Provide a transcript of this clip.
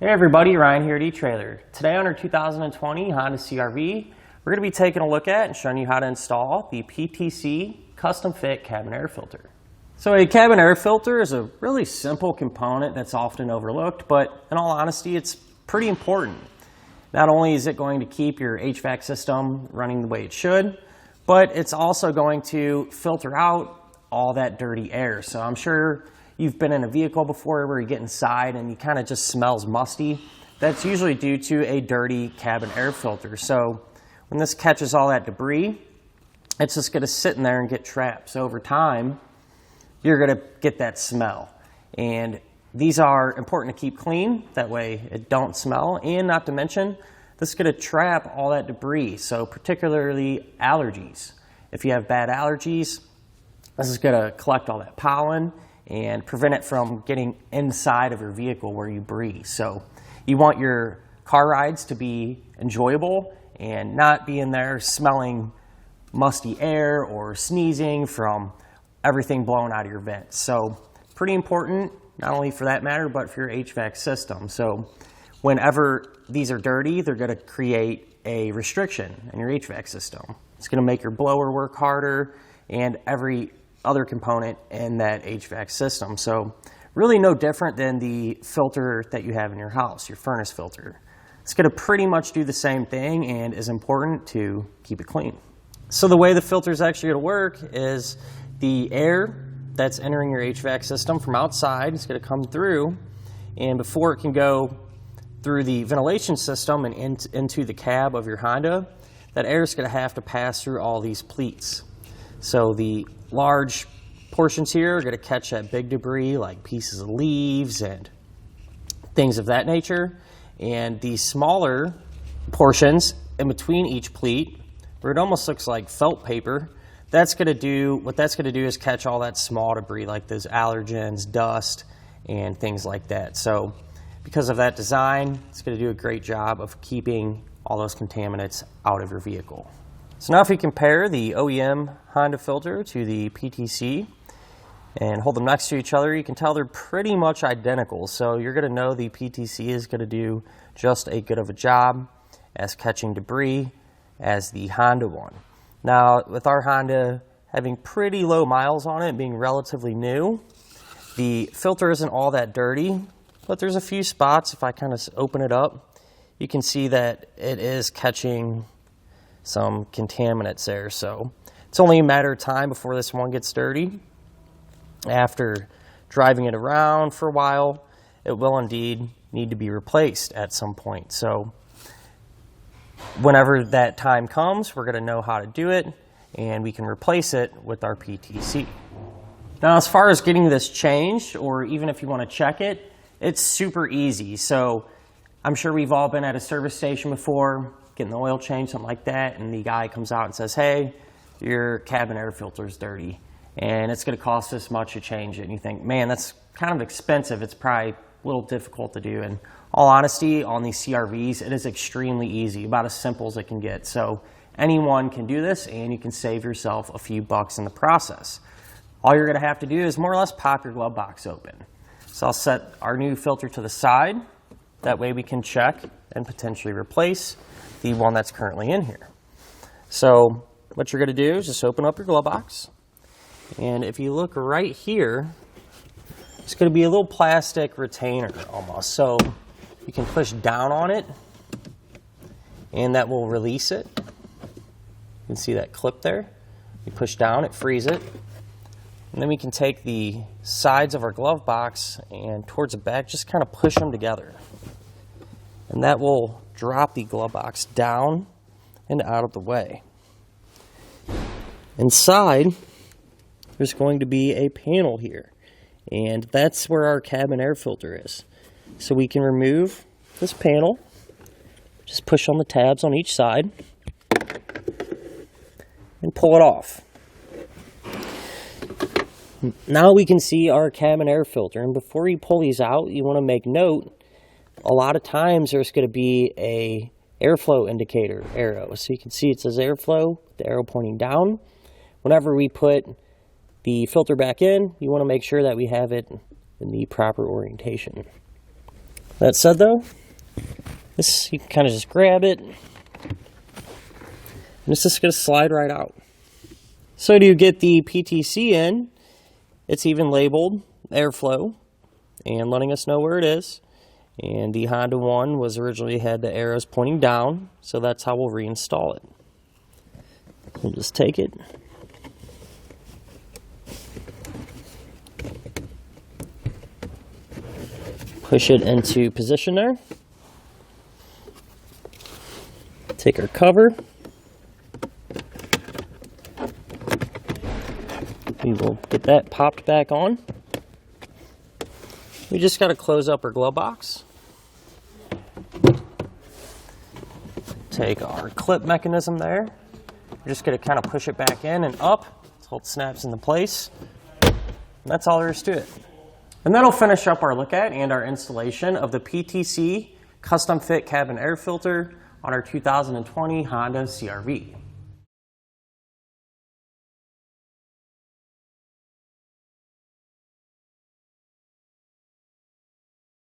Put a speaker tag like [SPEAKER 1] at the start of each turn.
[SPEAKER 1] Hey everybody, Ryan here at etrailer. Today on our 2020 Honda CR-V, we're going to be taking a look at and showing you how to install the PTC custom fit cabin air filter. So a cabin air filter is a really simple component that's often overlooked, but in all honesty, it's pretty important. Not only is it going to keep your HVAC system running the way it should, but it's also going to filter out all that dirty air. So I'm sure you've been in a vehicle before where you get inside and you kind of just smells musty. That's usually due to a dirty cabin air filter. So when this catches all that debris, it's just going to sit in there and get trapped. So over time, you're going to get that smell. And these are important to keep clean. That way it don't smell. And not to mention, this is going to trap all that debris. So particularly allergies. If you have bad allergies, this is going to collect all that pollen and prevent it from getting inside of your vehicle where you breathe. So you want your car rides to be enjoyable and not be in there smelling musty air or sneezing from everything blowing out of your vents. So pretty important, not only for that matter, but for your HVAC system. So whenever these are dirty, they're going to create a restriction in your HVAC system. It's going to make your blower work harder and every other component in that HVAC system. So really no different than the filter that you have in your house, your furnace filter. It's going to pretty much do the same thing and is important to keep it clean. So the way the filter is actually going to work is the air that's entering your HVAC system from outside is going to come through, and before it can go through the ventilation system and into the cab of your Honda, that air is going to have to pass through all these pleats. So the large portions here are going to catch that big debris like pieces of leaves and things of that nature. And the smaller portions in between each pleat, where it almost looks like felt paper, what that's going to do is catch all that small debris like those allergens, dust, and things like that. So because of that design, it's going to do a great job of keeping all those contaminants out of your vehicle. So now if we compare the OEM Honda filter to the PTC and hold them next to each other, you can tell they're pretty much identical. So you're going to know the PTC is going to do just as good of a job as catching debris as the Honda one. Now with our Honda having pretty low miles on it, being relatively new, the filter isn't all that dirty, but there's a few spots. If I kind of open it up, you can see that it is catching some contaminants there. So it's only a matter of time before this one gets dirty. After driving it around for a while, it will indeed need to be replaced at some point. So whenever that time comes, we're going to know how to do it, and we can replace it with our PTC. Now, as far as getting this changed, or even if you want to check it, it's super easy. So I'm sure we've all been at a service station before, getting the oil change, something like that, and the guy comes out and says, hey, your cabin air filter is dirty, and it's going to cost this much to change it. And you think, man, that's kind of expensive. It's probably a little difficult to do. And all honesty, on these CR-Vs, it is extremely easy, about as simple as it can get. So anyone can do this, and you can save yourself a few bucks in the process. All you're going to have to do is more or less pop your glove box open. So I'll set our new filter to the side. That way we can check and potentially replace the one that's currently in here. So what you're going to do is just open up your glove box, and if you look right here, it's going to be a little plastic retainer almost. So you can push down on it, and that will release it. You can see that clip there. You push down, it frees it. And then we can take the sides of our glove box and towards the back, just kind of push them together. And that will drop the glove box down and out of the way. Inside, there's going to be a panel here, and that's where our cabin air filter is. So we can remove this panel, just push on the tabs on each side, and pull it off. Now we can see our cabin air filter, and before you pull these out, you want to make note, a lot of times there's going to be a airflow indicator arrow. So you can see it says airflow, the arrow pointing down. Whenever we put the filter back in, you want to make sure that we have it in the proper orientation. That said though, this, you can kind of just grab it, and it's just going to slide right out. So to get the PTC in, it's even labeled airflow and letting us know where it is. And the Honda one was originally had the arrows pointing down, so that's how we'll reinstall it. We'll just take it, push it into position there, take our cover, we will get that popped back on. We just got to close up our glove box. Take our clip mechanism there. We're just going to kind of push it back in and up until it snaps into place. And that's all there is to it. And that'll finish up our look at and our installation of the PTC Custom Fit Cabin Air Filter on our 2020 Honda CR-V.